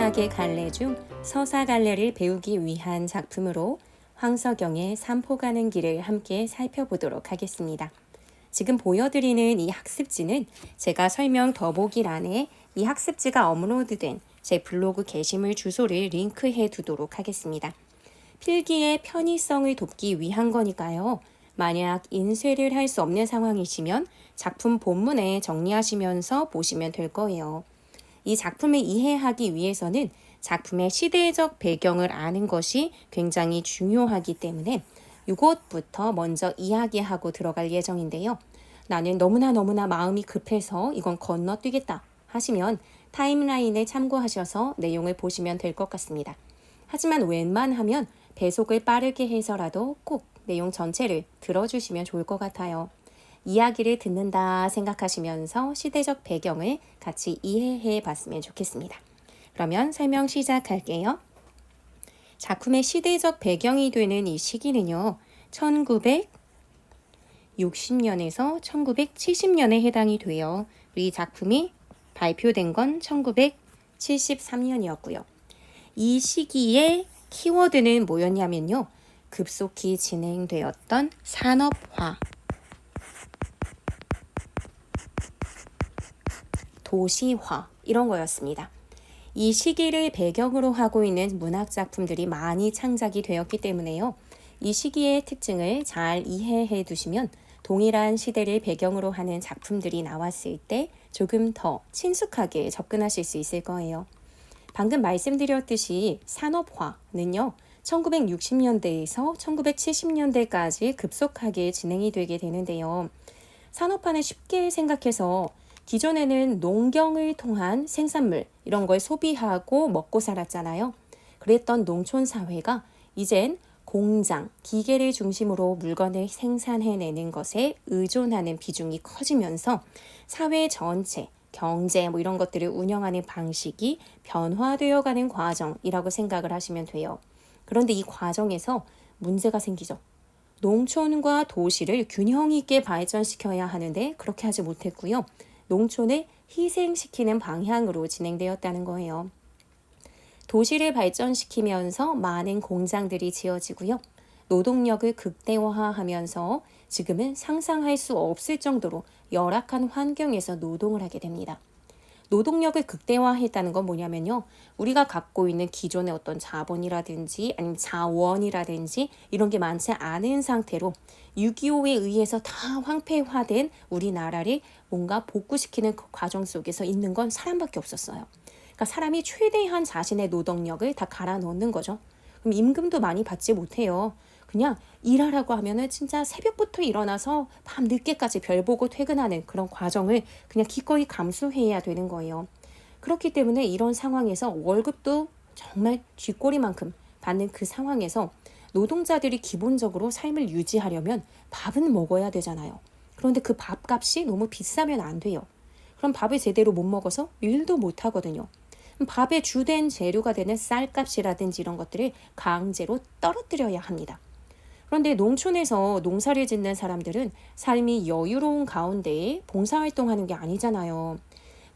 이해하게 갈래 중 서사 갈래를 배우기 위한 작품으로 황석영의 삼포 가는 길을 함께 살펴보도록 하겠습니다. 지금 보여드리는 이 학습지는 제가 설명 더보기란에 이 학습지가 업로드된 제 블로그 게시물 주소를 링크해 두도록 하겠습니다. 필기의 편의성을 돕기 위한 거니까요. 만약 인쇄를 할 수 없는 상황이시면 작품 본문에 정리하시면서 보시면 될 거예요. 이 작품을 이해하기 위해서는 작품의 시대적 배경을 아는 것이 굉장히 중요하기 때문에 이것부터 먼저 이야기하고 들어갈 예정인데요. 나는 너무나 마음이 급해서 이건 건너뛰겠다 하시면 타임라인을 참고하셔서 내용을 보시면 될 것 같습니다. 하지만 웬만하면 배속을 빠르게 해서라도 꼭 내용 전체를 들어주시면 좋을 것 같아요. 이야기를 듣는다 생각하시면서 시대적 배경을 같이 이해해 봤으면 좋겠습니다. 그러면 설명 시작할게요. 작품의 시대적 배경이 되는 이 시기는요. 1960년에서 1970년에 해당이 돼요. 이 작품이 발표된 건 1973년이었고요. 이 시기의 키워드는 뭐였냐면요. 급속히 진행되었던 산업화, 도시화 이런 거였습니다. 이 시기를 배경으로 하고 있는 문학 작품들이 많이 창작이 되었기 때문에요. 이 시기의 특징을 잘 이해해 두시면 동일한 시대를 배경으로 하는 작품들이 나왔을 때 조금 더 친숙하게 접근하실 수 있을 거예요. 방금 말씀드렸듯이 산업화는요. 1960년대에서 1970년대까지 급속하게 진행이 되게 되는데요. 산업화는 쉽게 생각해서 기존에는 농경을 통한 생산물 이런 걸 소비하고 먹고 살았잖아요. 그랬던 농촌 사회가 이젠 공장, 기계를 중심으로 물건을 생산해내는 것에 의존하는 비중이 커지면서 사회 전체, 경제 이런 것들을 운영하는 방식이 변화되어 가는 과정이라고 생각을 하시면 돼요. 그런데 이 과정에서 문제가 생기죠. 농촌과 도시를 균형 있게 발전시켜야 하는데 그렇게 하지 못했고요. 농촌을 희생시키는 방향으로 진행되었다는 거예요. 도시를 발전시키면서 많은 공장들이 지어지고요. 노동력을 극대화하면서 지금은 상상할 수 없을 정도로 열악한 환경에서 노동을 하게 됩니다. 노동력을 극대화했다는 건 뭐냐면요. 우리가 갖고 있는 기존의 어떤 자본이라든지 아니면 자원이라든지 이런 게 많지 않은 상태로 6.25에 의해서 다 황폐화된 우리나라를 뭔가 복구시키는 그 과정 속에서 있는 건 사람밖에 없었어요. 그러니까 사람이 최대한 자신의 노동력을 다 갈아 넣는 거죠. 그럼 임금도 많이 받지 못해요. 그냥 일하라고 하면은 진짜 새벽부터 일어나서 밤 늦게까지 별 보고 퇴근하는 그런 과정을 그냥 기꺼이 감수해야 되는 거예요. 그렇기 때문에 이런 상황에서 월급도 정말 쥐꼬리만큼 받는 그 상황에서 노동자들이 기본적으로 삶을 유지하려면 밥은 먹어야 되잖아요. 그런데 그 밥값이 너무 비싸면 안 돼요. 그럼 밥을 제대로 못 먹어서 일도 못 하거든요. 밥의 주된 재료가 되는 쌀값이라든지 이런 것들을 강제로 떨어뜨려야 합니다. 그런데 농촌에서 농사를 짓는 사람들은 삶이 여유로운 가운데 봉사활동하는 게 아니잖아요.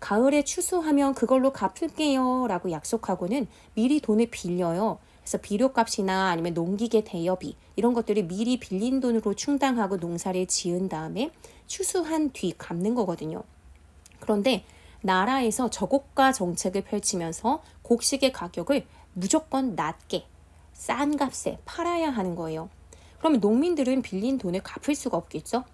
가을에 추수하면 그걸로 갚을게요 라고 약속하고는 미리 돈을 빌려요. 그래서 비료값이나 아니면 농기계 대여비 이런 것들을 미리 빌린 돈으로 충당하고 농사를 지은 다음에 추수한 뒤 갚는 거거든요. 그런데 나라에서 저고가 정책을 펼치면서 곡식의 가격을 무조건 낮게 싼 값에 팔아야 하는 거예요. 그러면 농민들은 빌린 돈을 갚을 수가 없겠죠.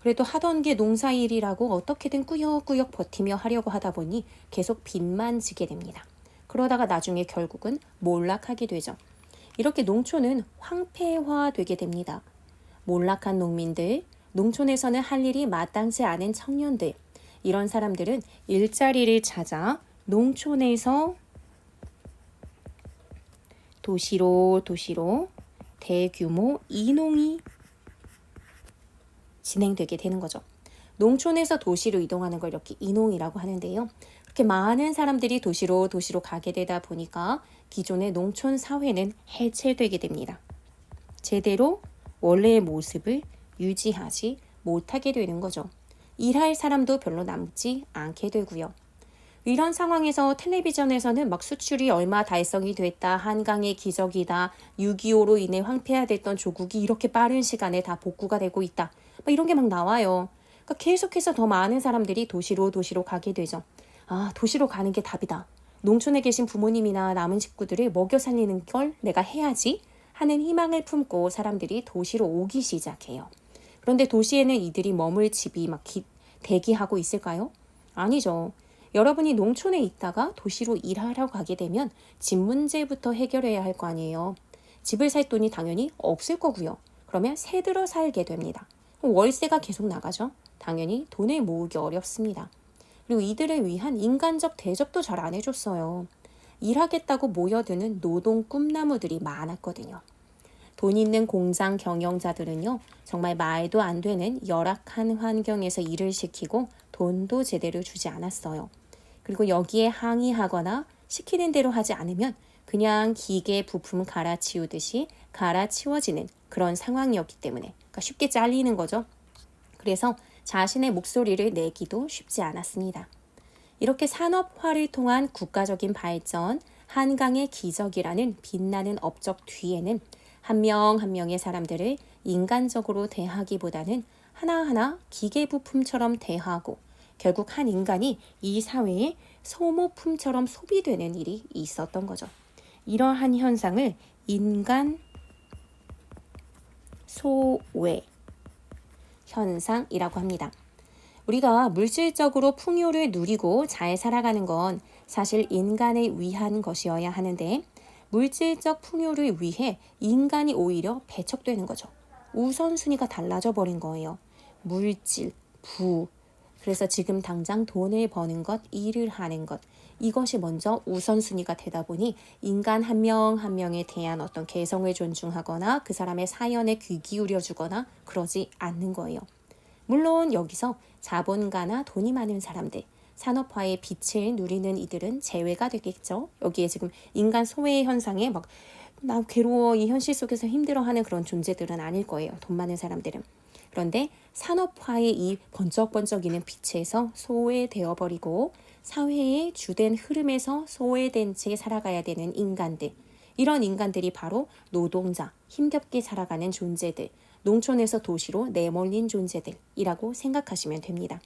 그래도 하던 게 농사일이라고 어떻게든 꾸역꾸역 버티며 하려고 하다 보니 계속 빚만 지게 됩니다. 그러다가 나중에 결국은 몰락하게 되죠. 이렇게 농촌은 황폐화되게 됩니다. 몰락한 농민들, 농촌에서는 할 일이 마땅치 않은 청년들, 이런 사람들은 일자리를 찾아 농촌에서 도시로 대규모 이농이 진행되게 되는 거죠. 농촌에서 도시로 이동하는 걸 이렇게 이농이라고 하는데요. 그렇게 많은 사람들이 도시로 가게 되다 보니까 기존의 농촌 사회는 해체되게 됩니다. 제대로 원래의 모습을 유지하지 못하게 되는 거죠. 일할 사람도 별로 남지 않게 되고요. 이런 상황에서 텔레비전에서는 막 수출이 얼마 달성이 됐다, 한강의 기적이다, 6.25로 인해 황폐화됐던 조국이 이렇게 빠른 시간에 다 복구가 되고 있다. 막 이런 게 막 나와요. 그러니까 계속해서 더 많은 사람들이 도시로 가게 되죠. 아, 도시로 가는 게 답이다. 농촌에 계신 부모님이나 남은 식구들을 먹여 살리는 걸 내가 해야지 하는 희망을 품고 사람들이 도시로 오기 시작해요. 그런데 도시에는 이들이 머물 집이 막 대기하고 있을까요? 아니죠. 여러분이 농촌에 있다가 도시로 일하러 가게 되면 집 문제부터 해결해야 할 거 아니에요. 집을 살 돈이 당연히 없을 거고요. 그러면 새 들어 살게 됩니다. 월세가 계속 나가죠. 당연히 돈을 모으기 어렵습니다. 그리고 이들을 위한 인간적 대접도 잘 안 해줬어요. 일하겠다고 모여드는 노동 꿈나무들이 많았거든요. 돈 있는 공장 경영자들은요, 정말 말도 안 되는 열악한 환경에서 일을 시키고 돈도 제대로 주지 않았어요. 그리고 여기에 항의하거나 시키는 대로 하지 않으면 그냥 기계 부품 갈아치우듯이 갈아치워지는 그런 상황이었기 때문에, 그러니까 쉽게 잘리는 거죠. 그래서 자신의 목소리를 내기도 쉽지 않았습니다. 이렇게 산업화를 통한 국가적인 발전, 한강의 기적이라는 빛나는 업적 뒤에는 한 명 한 명의 사람들을 인간적으로 대하기보다는 하나하나 기계부품처럼 대하고 결국 한 인간이 이 사회의 소모품처럼 소비되는 일이 있었던 거죠. 이러한 현상을 인간 소외 현상이라고 합니다. 우리가 물질적으로 풍요를 누리고 잘 살아가는 건 사실 인간을 위한 것이어야 하는데 물질적 풍요를 위해 인간이 오히려 배척되는 거죠. 우선순위가 달라져 버린 거예요. 물질, 부. 그래서 지금 당장 돈을 버는 것, 일을 하는 것. 이것이 먼저 우선순위가 되다 보니 인간 한 명 한 명에 대한 어떤 개성을 존중하거나 그 사람의 사연에 귀 기울여주거나 그러지 않는 거예요. 물론 여기서 자본가나 돈이 많은 사람들, 산업화의 빛을 누리는 이들은 제외가 되겠죠. 여기에 지금 인간 소외 현상에 막 나 괴로워 이 현실 속에서 힘들어하는 그런 존재들은 아닐 거예요. 돈 많은 사람들은. 그런데 산업화의 이 번쩍번쩍이는 빛에서 소외되어 버리고 사회의 주된 흐름에서 소외된 채 살아가야 되는 인간들. 이런 인간들이 바로 노동자, 힘겹게 살아가는 존재들, 농촌에서 도시로 내몰린 존재들이라고 생각하시면 됩니다.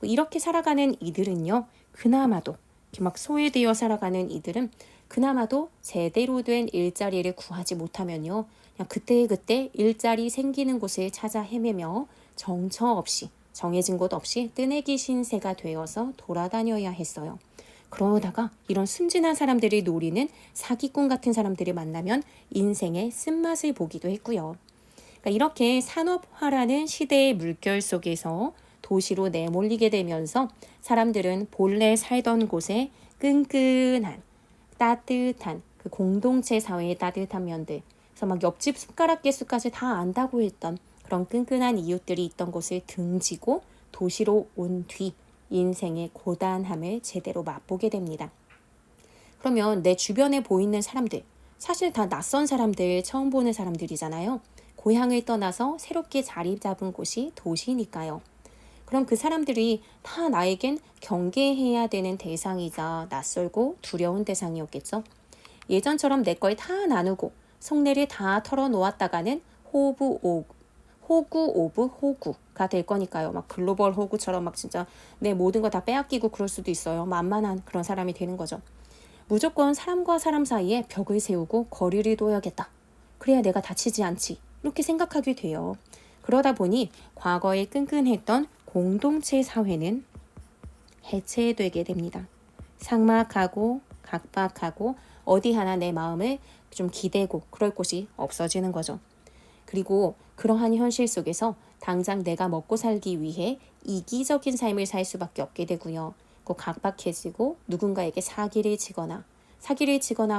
이렇게 살아가는 이들은요, 그나마도 막 소외되어 살아가는 이들은 그나마도 제대로 된 일자리를 구하지 못하면요, 그냥 그때그때 일자리 생기는 곳을 찾아 헤매며 정처 없이 정해진 곳 없이 뜨내기 신세가 되어서 돌아다녀야 했어요. 그러다가 이런 순진한 사람들이 노리는 사기꾼 같은 사람들을 만나면 인생의 쓴맛을 보기도 했고요. 그러니까 이렇게 산업화라는 시대의 물결 속에서 도시로 내몰리게 되면서 사람들은 본래 살던 곳에 끈끈한 따뜻한 그 공동체 사회의 따뜻한 면들, 그래서 막 옆집 숟가락 개수까지 다 안다고 했던 그런 끈끈한 이웃들이 있던 곳을 등지고 도시로 온 뒤 인생의 고단함을 제대로 맛보게 됩니다. 그러면 내 주변에 보이는 사람들, 사실 다 낯선 사람들, 처음 보는 사람들이잖아요. 고향을 떠나서 새롭게 자리 잡은 곳이 도시니까요. 그럼 그 사람들이 다 나에겐 경계해야 되는 대상이자 낯설고 두려운 대상이었겠죠. 예전처럼 내 걸 다 나누고 속내를 다 털어놓았다가는 호구 오브 호구가 될 거니까요. 막 글로벌 호구처럼 막 진짜 내 모든 거 다 빼앗기고 그럴 수도 있어요. 만만한 그런 사람이 되는 거죠. 무조건 사람과 사람 사이에 벽을 세우고 거리를 둬야겠다. 그래야 내가 다치지 않지. 이렇게 생각하게 돼요. 그러다 보니 과거에 끈끈했던 공동체 사회는 해체되게 됩니다. 삭막하고 각박하고 어디 하나 내 마음을 좀 기대고 그럴 곳이 없어지는 거죠. 그리고 그러한 현실 속에서 당장 내가 먹고 살기 위해 이기적인 삶을 살 수밖에 없게 되고요. 각박해지고 누군가에게 사기를 치거나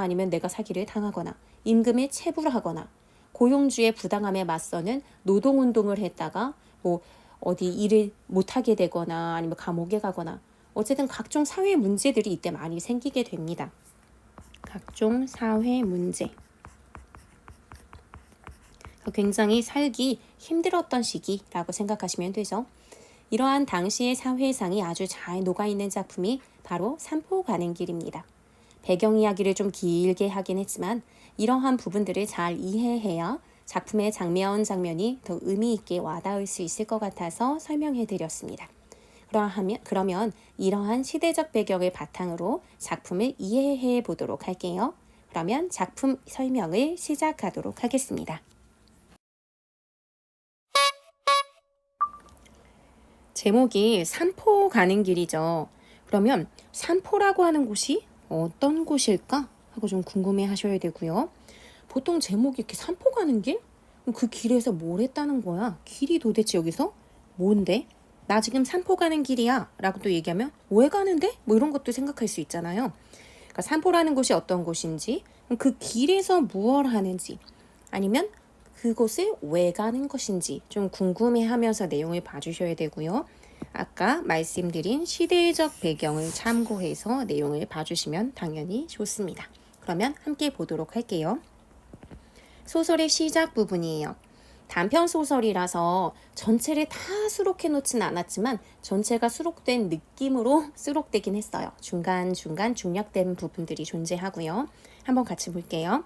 아니면 내가 사기를 당하거나 임금에 체불을 하거나 고용주의 부당함에 맞서는 노동운동을 했다가 어디 일을 못하게 되거나 아니면 감옥에 가거나 어쨌든 각종 사회 문제들이 이때 많이 생기게 됩니다. 각종 사회 문제. 굉장히 살기 힘들었던 시기라고 생각하시면 되죠. 이러한 당시의 사회상이 아주 잘 녹아있는 작품이 바로 산포 가는 길입니다. 배경 이야기를 좀 길게 하긴 했지만 이러한 부분들을 잘 이해해야 작품의 장면이 더 의미 있게 와닿을 수 있을 것 같아서 설명해 드렸습니다. 그러면 이러한 시대적 배경을 바탕으로 작품을 이해해 보도록 할게요. 그러면 작품 설명을 시작하도록 하겠습니다. 제목이 산포 가는 길이죠. 그러면 산포라고 하는 곳이 어떤 곳일까 하고 좀 궁금해 하셔야 되고요. 보통 제목이 이렇게 산포 가는 길? 그 길에서 뭘 했다는 거야? 길이 도대체 여기서 뭔데? 나 지금 산포 가는 길이야 라고 또 얘기하면 왜 가는데? 뭐 이런 것도 생각할 수 있잖아요. 그러니까 산포라는 곳이 어떤 곳인지, 그 길에서 무엇을 하는지, 아니면 그곳을 왜 가는 것인지 좀 궁금해하면서 내용을 봐주셔야 되고요. 아까 말씀드린 시대적 배경을 참고해서 내용을 봐주시면 당연히 좋습니다. 그러면 함께 보도록 할게요. 소설의 시작 부분이에요. 단편 소설이라서 전체를 다 수록해 놓지는 않았지만 전체가 수록된 느낌으로 수록되긴 했어요. 중간중간 중략된 부분들이 존재하고요. 한번 같이 볼게요.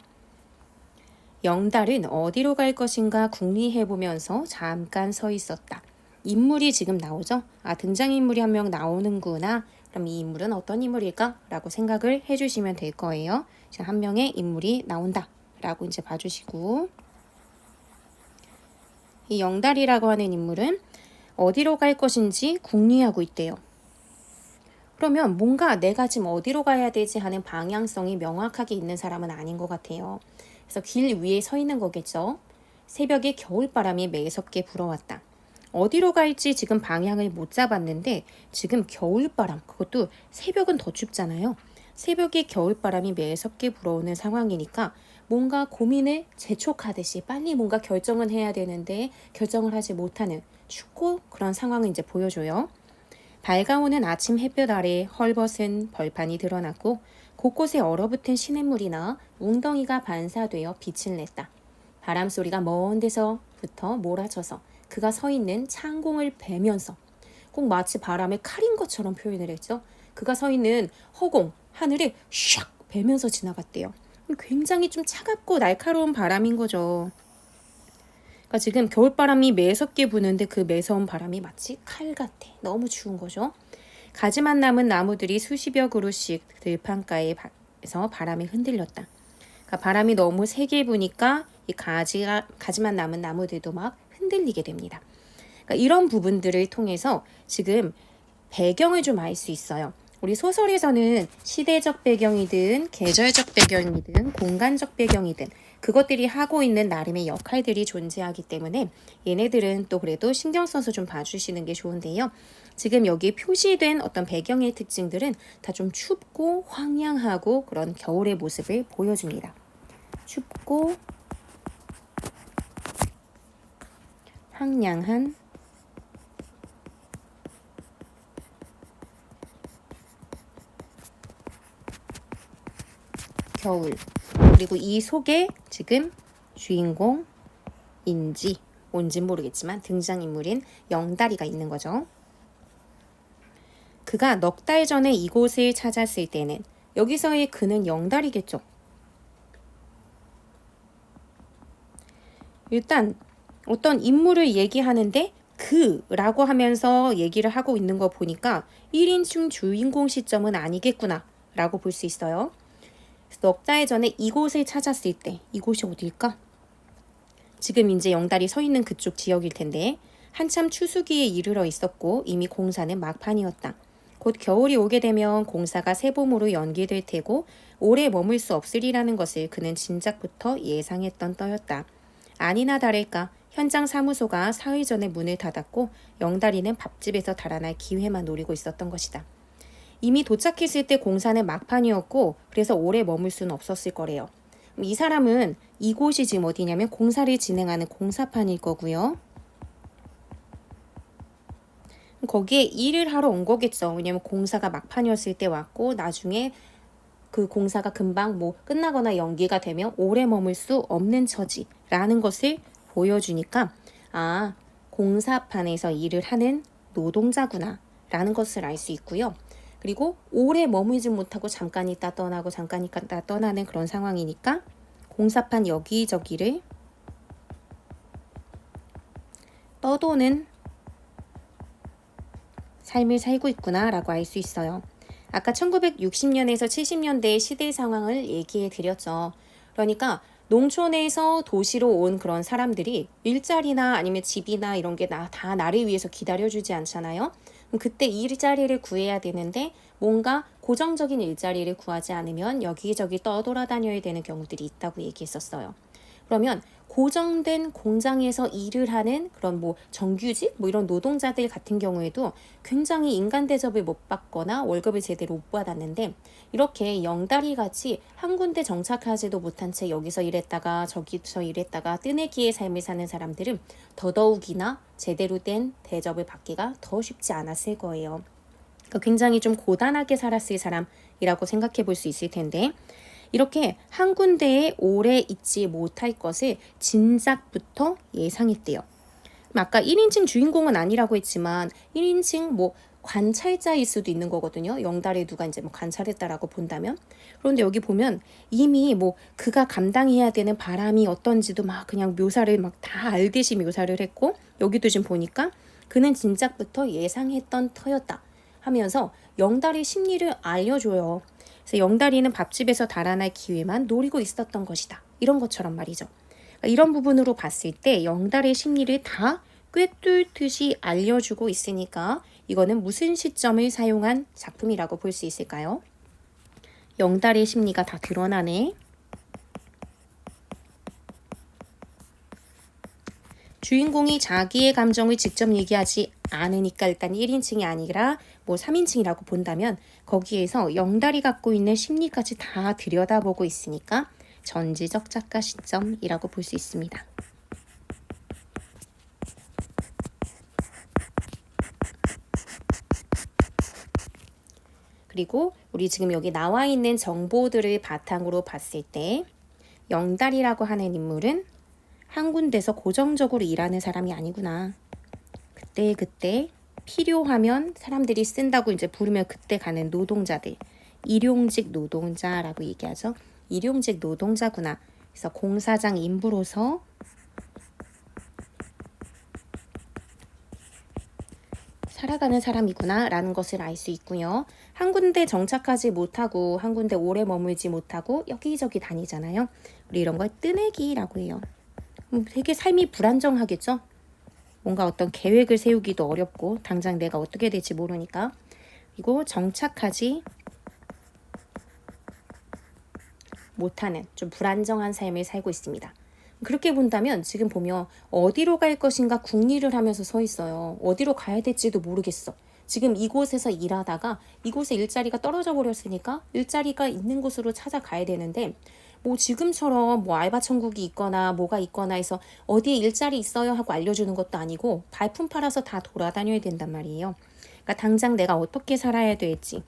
영달은 어디로 갈 것인가 궁리해보면서 잠깐 서 있었다. 인물이 지금 나오죠? 등장인물이 한 명 나오는구나. 그럼 이 인물은 어떤 인물일까? 라고 생각을 해주시면 될 거예요. 한 명의 인물이 나온다. 라고 이제 봐주시고, 이 영달이라고 하는 인물은 어디로 갈 것인지 궁리하고 있대요. 그러면 뭔가 내가 지금 어디로 가야 되지 하는 방향성이 명확하게 있는 사람은 아닌 것 같아요. 그래서 길 위에 서 있는 거겠죠. 새벽에 겨울바람이 매섭게 불어왔다. 어디로 갈지 지금 방향을 못 잡았는데 지금 겨울바람, 그것도 새벽은 더 춥잖아요. 새벽에 겨울바람이 매섭게 불어오는 상황이니까 뭔가 고민을 재촉하듯이 빨리 뭔가 결정은 해야 되는데 결정을 하지 못하는 춥고 그런 상황을 이제 보여줘요. 밝아오는 아침 햇볕 아래 헐벗은 벌판이 드러났고 곳곳에 얼어붙은 시냇물이나 웅덩이가 반사되어 빛을 냈다. 바람소리가 먼 데서부터 몰아쳐서 그가 서 있는 창공을 베면서, 꼭 마치 바람의 칼인 것처럼 표현을 했죠. 그가 서 있는 허공, 하늘을 샥 베면서 지나갔대요. 굉장히 좀 차갑고 날카로운 바람인 거죠. 그러니까 지금 겨울바람이 매섭게 부는데 그 매서운 바람이 마치 칼 같아. 너무 추운 거죠. 가지만 남은 나무들이 수십여 그루씩 들판가에서 바람에 흔들렸다. 그러니까 바람이 너무 세게 부니까 이 가지만 남은 나무들도 막 흔들리게 됩니다. 그러니까 이런 부분들을 통해서 지금 배경을 좀 알 수 있어요. 우리 소설에서는 시대적 배경이든 계절적 배경이든 공간적 배경이든 그것들이 하고 있는 나름의 역할들이 존재하기 때문에 얘네들은 또 그래도 신경 써서 좀 봐주시는 게 좋은데요. 지금 여기 표시된 어떤 배경의 특징들은 다 좀 춥고 황량하고 그런 겨울의 모습을 보여줍니다. 춥고 황량한 겨울. 그리고 이 속에 지금 주인공인지 뭔진 모르겠지만 등장인물인 영다리가 있는 거죠. 그가 넉 달 전에 이곳을 찾았을 때는, 여기서의 그는 영다리겠죠. 일단 어떤 인물을 얘기하는데 그라고 하면서 얘기를 하고 있는 거 보니까 1인칭 주인공 시점은 아니겠구나 라고 볼 수 있어요. 넉 달 전에 이곳을 찾았을 때, 이곳이 어딜까? 지금 이제 영달이 서 있는 그쪽 지역일 텐데 한참 추수기에 이르러 있었고 이미 공사는 막판이었다. 곧 겨울이 오게 되면 공사가 새봄으로 연기될 테고 오래 머물 수 없으리라는 것을 그는 진작부터 예상했던 떠였다. 아니나 다를까 현장 사무소가 사흘 전에 문을 닫았고 영달이는 밥집에서 달아날 기회만 노리고 있었던 것이다. 이미 도착했을 때 공사는 막판이었고 그래서 오래 머물 수는 없었을 거래요. 이 사람은 이곳이 지금 어디냐면 공사를 진행하는 공사판일 거고요. 거기에 일을 하러 온 거겠죠. 왜냐면 공사가 막판이었을 때 왔고 나중에 그 공사가 금방 끝나거나 연기가 되면 오래 머물 수 없는 처지라는 것을 보여주니까 공사판에서 일을 하는 노동자구나 라는 것을 알 수 있고요. 그리고 오래 머물지 못하고 잠깐 있다 떠나고 잠깐 있다 떠나는 그런 상황이니까 공사판 여기저기를 떠도는 삶을 살고 있구나 라고 알 수 있어요. 아까 1960년에서 70년대의 시대 상황을 얘기해 드렸죠. 그러니까 농촌에서 도시로 온 그런 사람들이 일자리나 아니면 집이나 이런 게 다 나를 위해서 기다려주지 않잖아요. 그럼 그때 일자리를 구해야 되는데 뭔가 고정적인 일자리를 구하지 않으면 여기저기 떠돌아다녀야 되는 경우들이 있다고 얘기했었어요. 그러면 고정된 공장에서 일을 하는 그런 뭐 정규직 이런 노동자들 같은 경우에도 굉장히 인간 대접을 못 받거나 월급을 제대로 못 받았는데 이렇게 영다리 같이 한 군데 정착하지도 못한 채 여기서 일했다가 저기서 일했다가 뜨내기의 삶을 사는 사람들은 더더욱이나 제대로 된 대접을 받기가 더 쉽지 않았을 거예요. 그러니까 굉장히 좀 고단하게 살았을 사람이라고 생각해 볼 수 있을 텐데 이렇게 한 군데에 오래 있지 못할 것을 진작부터 예상했대요. 아까 1인칭 주인공은 아니라고 했지만 1인칭 관찰자일 수도 있는 거거든요. 영달에 누가 이제 관찰했다라고 본다면. 그런데 여기 보면 이미 그가 감당해야 되는 바람이 어떤지도 막 그냥 묘사를 막 다 알듯이 묘사를 했고 여기도 지금 보니까 그는 진작부터 예상했던 터였다 하면서 영달의 심리를 알려줘요. 그래서 영다리는 밥집에서 달아날 기회만 노리고 있었던 것이다. 이런 것처럼 말이죠. 이런 부분으로 봤을 때 영달의 심리를 다 꿰뚫듯이 알려주고 있으니까 이거는 무슨 시점을 사용한 작품이라고 볼 수 있을까요? 영달의 심리가 다 드러나네. 주인공이 자기의 감정을 직접 얘기하지 않으니까 일단 1인칭이 아니라 3인칭이라고 본다면 거기에서 영달이 갖고 있는 심리까지 다 들여다보고 있으니까 전지적 작가 시점이라고 볼 수 있습니다. 그리고 우리 지금 여기 나와 있는 정보들을 바탕으로 봤을 때 영달이라고 하는 인물은 한 군데서 고정적으로 일하는 사람이 아니구나. 그때 필요하면 사람들이 쓴다고 이제 부르면 그때 가는 노동자들, 일용직 노동자라고 얘기하죠. 일용직 노동자구나. 그래서 공사장 인부로서 살아가는 사람이구나 라는 것을 알 수 있고요. 한 군데 정착하지 못하고 한 군데 오래 머물지 못하고 여기저기 다니잖아요. 우리 이런 걸 뜨내기라고 해요. 되게 삶이 불안정하겠죠? 뭔가 어떤 계획을 세우기도 어렵고 당장 내가 어떻게 될지 모르니까 그리고 정착하지 못하는 좀 불안정한 삶을 살고 있습니다. 그렇게 본다면 지금 보면 어디로 갈 것인가 궁리를 하면서 서 있어요. 어디로 가야 될지도 모르겠어. 지금 이곳에서 일하다가 이곳에 일자리가 떨어져 버렸으니까 일자리가 있는 곳으로 찾아가야 되는데 지금처럼 알바 천국이 있거나 뭐가 있거나 해서 어디에 일자리 있어요 하고 알려주는 것도 아니고 발품 팔아서 다 돌아다녀야 된단 말이에요. 그러니까 당장 내가 어떻게 살아야 될지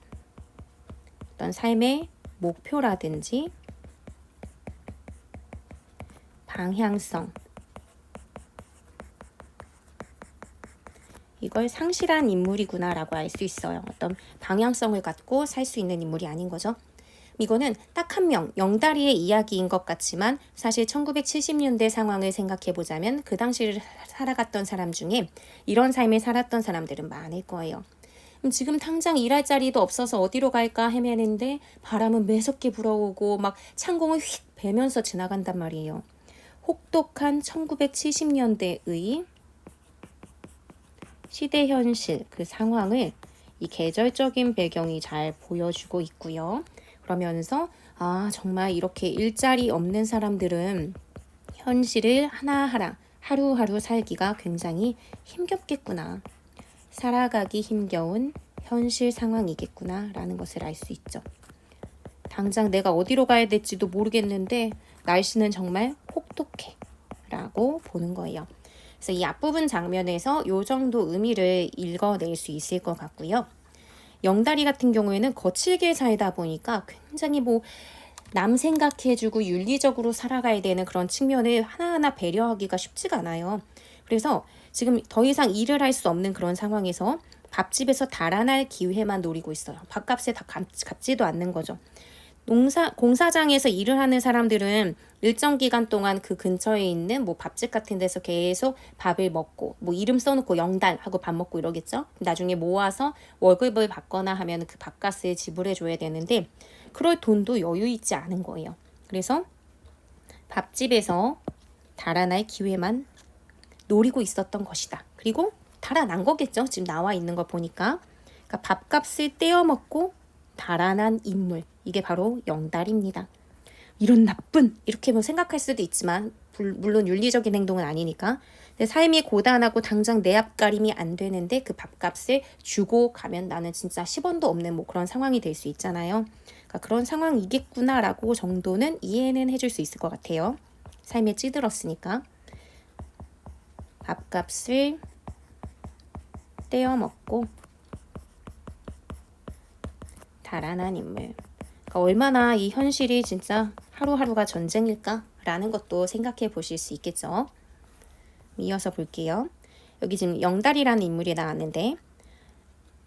어떤 삶의 목표라든지 방향성 이걸 상실한 인물이구나 라고 알 수 있어요. 어떤 방향성을 갖고 살 수 있는 인물이 아닌 거죠. 이거는 딱 한 명, 영다리의 이야기인 것 같지만 사실 1970년대 상황을 생각해 보자면 그 당시를 살아갔던 사람 중에 이런 삶을 살았던 사람들은 많을 거예요. 지금 당장 일할 자리도 없어서 어디로 갈까 헤매는데 바람은 매섭게 불어오고 막 창공을 휙 베면서 지나간단 말이에요. 혹독한 1970년대의 시대 현실, 그 상황을 이 계절적인 배경이 잘 보여주고 있고요. 그러면서 정말 이렇게 일자리 없는 사람들은 현실을 하루하루 살기가 굉장히 힘겹겠구나. 살아가기 힘겨운 현실 상황이겠구나 라는 것을 알 수 있죠. 당장 내가 어디로 가야 될지도 모르겠는데 날씨는 정말 혹독해 라고 보는 거예요. 그래서 이 앞부분 장면에서 이 정도 의미를 읽어낼 수 있을 것 같고요. 영다리 같은 경우에는 거칠게 살다 보니까 굉장히 남 생각해주고 윤리적으로 살아가야 되는 그런 측면을 하나하나 배려하기가 쉽지가 않아요. 그래서 지금 더 이상 일을 할 수 없는 그런 상황에서 밥집에서 달아날 기회만 노리고 있어요. 밥값에 다 갚지도 않는 거죠. 공사장에서 일을 하는 사람들은 일정 기간 동안 그 근처에 있는 뭐 밥집 같은 데서 계속 밥을 먹고 뭐 이름 써놓고 영달 하고 밥 먹고 이러겠죠. 나중에 모아서 월급을 받거나 하면 그 밥값을 지불해 줘야 되는데 그럴 돈도 여유 있지 않은 거예요. 그래서 밥집에서 달아날 기회만 노리고 있었던 것이다. 그리고 달아난 거겠죠. 지금 나와 있는 거 보니까. 그러니까 밥값을 떼어먹고 달아난 인물. 이게 바로 영달입니다. 이런 나쁜 이렇게 뭐 생각할 수도 있지만 물론 윤리적인 행동은 아니니까. 근데 삶이 고단하고 당장 내 앞가림이 안 되는데 그 밥값을 주고 가면 나는 진짜 10원도 없는 뭐 그런 상황이 될 수 있잖아요. 그러니까 그런 상황이겠구나라고 정도는 이해는 해줄 수 있을 것 같아요. 삶에 찌들었으니까. 밥값을 떼어먹고 달아난 인물. 그러니까 얼마나 이 현실이 진짜 하루하루가 전쟁일까라는 것도 생각해 보실 수 있겠죠. 이어서 볼게요. 여기 지금 영달이라는 인물이 나왔는데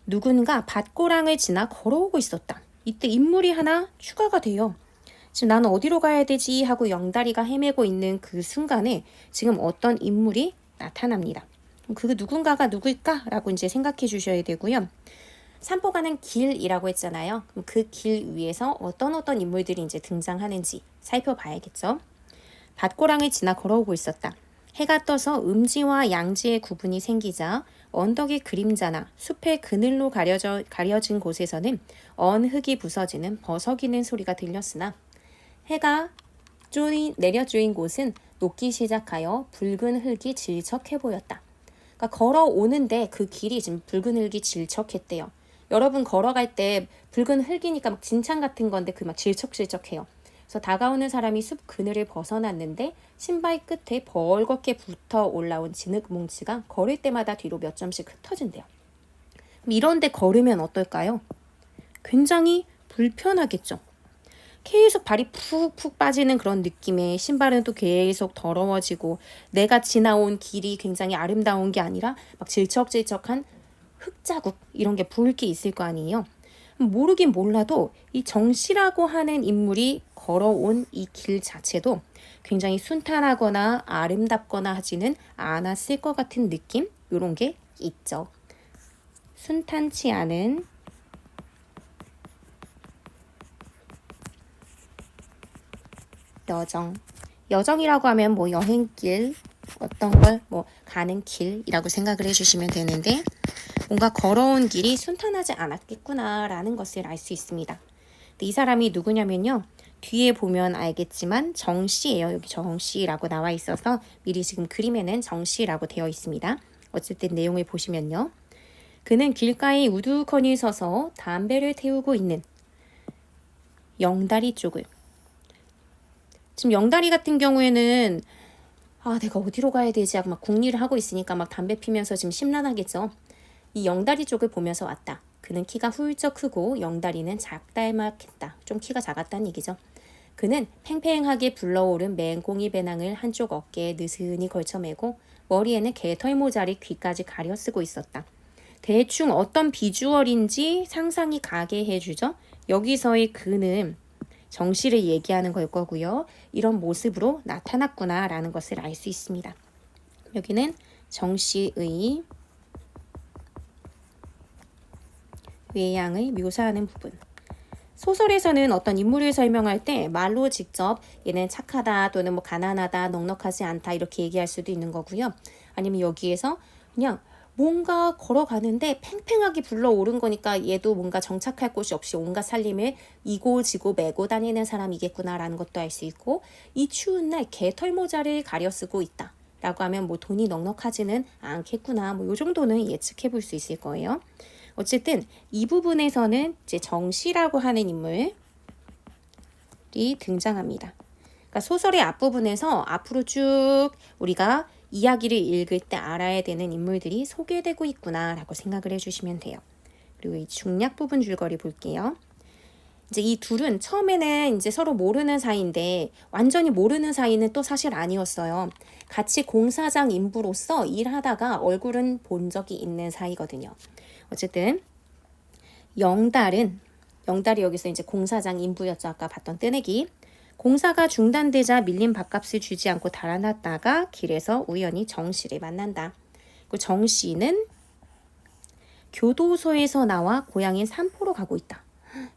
누군가 밭고랑을 지나 걸어오고 있었다. 이때 인물이 하나 추가가 돼요. 지금 나는 어디로 가야 되지 하고 영달이가 헤매고 있는 그 순간에 지금 어떤 인물이 나타납니다. 그 누군가가 누굴까라고 이제 생각해 주셔야 되고요. 산보 가는 길이라고 했잖아요. 그럼 그 길 위에서 어떤 인물들이 이제 등장하는지 살펴봐야겠죠. 밭고랑을 지나 걸어오고 있었다. 해가 떠서 음지와 양지의 구분이 생기자 언덕의 그림자나 숲의 그늘로 가려진 곳에서는 언 흙이 부서지는 버석이는 소리가 들렸으나 해가 내려쪼인 곳은 녹기 시작하여 붉은 흙이 질척해 보였다. 그러니까 걸어오는데 그 길이 지금 붉은 흙이 질척했대요. 여러분 걸어갈 때 붉은 흙이니까 막 진창 같은 건데 그 막 질척질척해요. 그래서 다가오는 사람이 숲 그늘을 벗어났는데 신발 끝에 벌겋게 붙어 올라온 진흙 뭉치가 걸을 때마다 뒤로 몇 점씩 흩어진대요. 그럼 이런데 걸으면 어떨까요? 굉장히 불편하겠죠. 계속 발이 푹푹 빠지는 그런 느낌에 신발은 또 계속 더러워지고 내가 지나온 길이 굉장히 아름다운 게 아니라 막 질척질척한 흙자국 이런 게 붉게 있을 거 아니에요. 모르긴 몰라도 이 정씨라고 하는 인물이 걸어온 이 길 자체도 굉장히 순탄하거나 아름답거나 하지는 않았을 것 같은 느낌? 이런 게 있죠. 순탄치 않은 여정이라고 하면 뭐 여행길 어떤 걸 뭐 가는 길이라고 생각을 해주시면 되는데 뭔가 걸어온 길이 순탄하지 않았겠구나라는 것을 알 수 있습니다. 근데 이 사람이 누구냐면요. 뒤에 보면 알겠지만 정씨예요. 여기 정씨라고 나와 있어서 미리 지금 그림에는 정씨라고 되어 있습니다. 어쨌든 내용을 보시면요. 그는 길가에 우두커니 서서 담배를 태우고 있는 영다리 쪽을 지금 영다리 같은 경우에는 내가 어디로 가야 되지 하고 막 궁리를 하고 있으니까 막 담배 피면서 지금 심란하겠죠. 이 영다리 쪽을 보면서 왔다. 그는 키가 훌쩍 크고 영다리는 작달막했다. 좀 키가 작았다는 얘기죠. 그는 팽팽하게 불러오른 맹꽁이 배낭을 한쪽 어깨에 느슨히 걸쳐매고 머리에는 개털 모자를 귀까지 가려 쓰고 있었다. 대충 어떤 비주얼인지 상상이 가게 해주죠. 여기서의 그는 정씨를 얘기하는 걸 거고요. 이런 모습으로 나타났구나라는 것을 알 수 있습니다. 여기는 정씨의 외양을 묘사하는 부분. 소설에서는 어떤 인물을 설명할 때 말로 직접 얘는 착하다 또는 뭐 가난하다, 넉넉하지 않다 이렇게 얘기할 수도 있는 거고요. 아니면 여기에서 그냥 뭔가 걸어가는데 팽팽하게 불러오른 거니까 얘도 뭔가 정착할 곳이 없이 온갖 살림을 이고 지고 메고 다니는 사람이겠구나라는 것도 알 수 있고 이 추운 날 개털 모자를 가려 쓰고 있다 라고 하면 뭐 돈이 넉넉하지는 않겠구나 뭐 요 정도는 예측해 볼 수 있을 거예요. 어쨌든 이 부분에서는 이제 정씨라고 하는 인물이 등장합니다. 그러니까 소설의 앞부분에서 앞으로 쭉 우리가 이야기를 읽을 때 알아야 되는 인물들이 소개되고 있구나라고 생각을 해주시면 돼요. 그리고 이 중략 부분 줄거리 볼게요. 이제 이 둘은 처음에는 이제 서로 모르는 사이인데 완전히 모르는 사이는 또 사실 아니었어요. 같이 공사장 인부로서 일하다가 얼굴은 본 적이 있는 사이거든요. 어쨌든 영달이 여기서 이제 공사장 인부였죠. 아까 봤던 뜨내기. 공사가 중단되자 밀린 밥값을 주지 않고 달아났다가 길에서 우연히 정씨를 만난다. 그 정씨는 교도소에서 나와 고향인 산포로 가고 있다.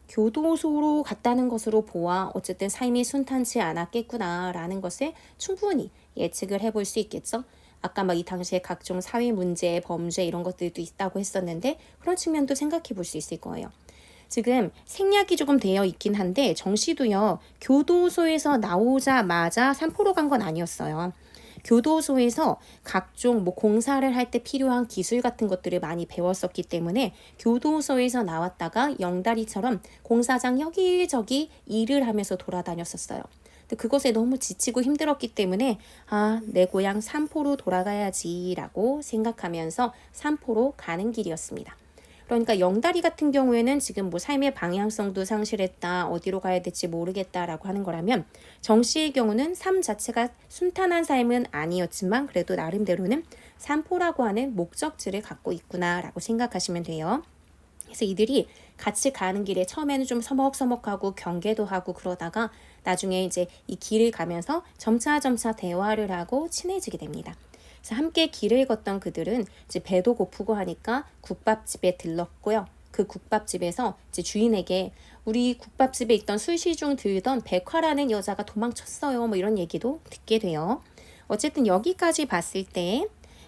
교도소로 갔다는 것으로 보아 어쨌든 삶이 순탄치 않았겠구나라는 것을 충분히 예측을 해볼 수 있겠죠. 아까 막 이 당시에 각종 사회 문제, 범죄 이런 것들도 있다고 했었는데 그런 측면도 생각해 볼 수 있을 거예요. 지금 생략이 조금 되어 있긴 한데 정 씨도요. 교도소에서 나오자마자 산포로 간 건 아니었어요. 교도소에서 각종 뭐 공사를 할 때 필요한 기술 같은 것들을 많이 배웠었기 때문에 교도소에서 나왔다가 영다리처럼 공사장 여기저기 일을 하면서 돌아다녔었어요. 근데 그것에 너무 지치고 힘들었기 때문에 내 고향 산포로 돌아가야지라고 생각하면서 산포로 가는 길이었습니다. 그러니까 영다리 같은 경우에는 지금 뭐 삶의 방향성도 상실했다, 어디로 가야 될지 모르겠다라고 하는 거라면 정 씨의 경우는 삶 자체가 순탄한 삶은 아니었지만 그래도 나름대로는 산포라고 하는 목적지를 갖고 있구나라고 생각하시면 돼요. 그래서 이들이 같이 가는 길에 처음에는 좀 서먹서먹하고 경계도 하고 그러다가 나중에 이제 이 길을 가면서 점차 대화를 하고 친해지게 됩니다. 그래서 함께 길을 걷던 그들은 이제 배도 고프고 하니까 국밥집에 들렀고요. 그 국밥집에서 이제 주인에게 우리 국밥집에 있던 술시 중 들던 백화라는 여자가 도망쳤어요. 뭐 이런 얘기도 듣게 돼요. 어쨌든 여기까지 봤을 때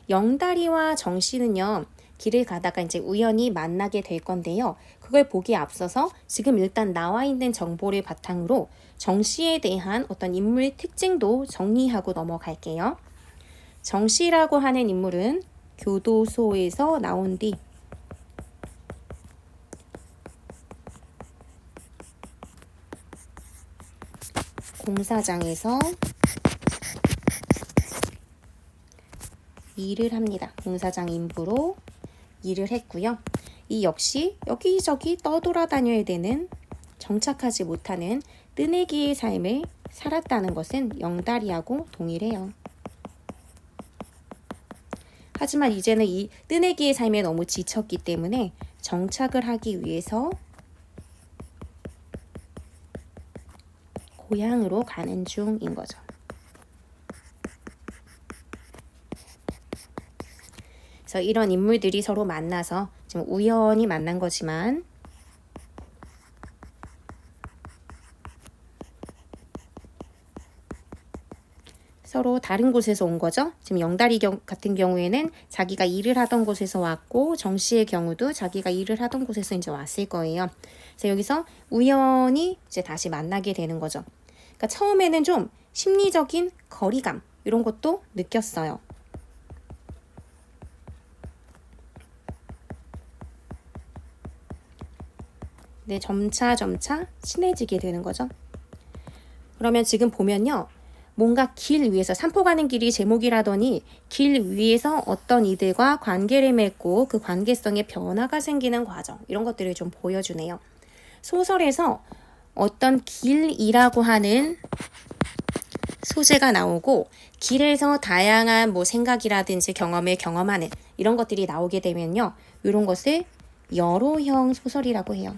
영다리와 정 씨는요. 길을 가다가 이제 우연히 만나게 될 건데요. 그걸 보기에 앞서서 지금 일단 나와 있는 정보를 바탕으로 정 씨에 대한 어떤 인물 특징도 정리하고 넘어갈게요. 정 씨라고 하는 인물은 교도소에서 나온 뒤 공사장에서 일을 합니다. 공사장 인부로 일을 했고요. 이 역시 여기저기 떠돌아다녀야 되는 정착하지 못하는 뜨내기의 삶을 살았다는 것은 영다리하고 동일해요. 하지만 이제는 이 뜨내기의 삶에 너무 지쳤기 때문에 정착을 하기 위해서 고향으로 가는 중인 거죠. 그래서 이런 인물들이 서로 만나서 지금 우연히 만난 거지만 서로 다른 곳에서 온 거죠. 지금 영다리 같은 경우에는 자기가 일을 하던 곳에서 왔고 정 씨의 경우도 자기가 일을 하던 곳에서 이제 왔을 거예요. 그래서 여기서 우연히 이제 다시 만나게 되는 거죠. 그러니까 처음에는 좀 심리적인 거리감 이런 것도 느꼈어요. 네, 점차 친해지게 되는 거죠. 그러면 지금 보면요. 뭔가 길 위에서 산포 가는 길이 제목이라더니 길 위에서 어떤 이들과 관계를 맺고 그 관계성에 변화가 생기는 과정 이런 것들을 좀 보여주네요. 소설에서 어떤 길이라고 하는 소재가 나오고 길에서 다양한 뭐 생각이라든지 경험을 경험하는 이런 것들이 나오게 되면요. 이런 것을 여로형 소설이라고 해요.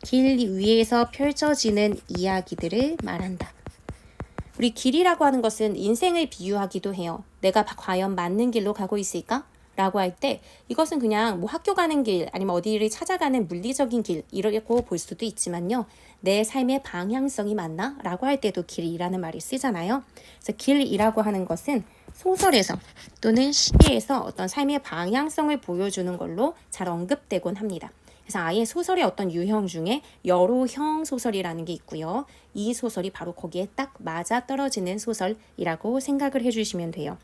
길 위에서 펼쳐지는 이야기들을 말한다. 우리 길이라고 하는 것은 인생을 비유하기도 해요. 내가 과연 맞는 길로 가고 있을까? 라고 할 때 이것은 그냥 뭐 학교 가는 길 아니면 어디를 찾아가는 물리적인 길 이라고 볼 수도 있지만요. 내 삶의 방향성이 맞나? 라고 할 때도 길이라는 말이 쓰잖아요. 그래서 길이라고 하는 것은 소설에서 또는 시에서 어떤 삶의 방향성을 보여주는 걸로 잘 언급되곤 합니다. 그래서 아예 소설의 어떤 유형 중에 여로형 소설이라는 게 있고요. 이 소설이 바로 거기에 딱 맞아 떨어지는 소설이라고 생각을 해주시면 돼요.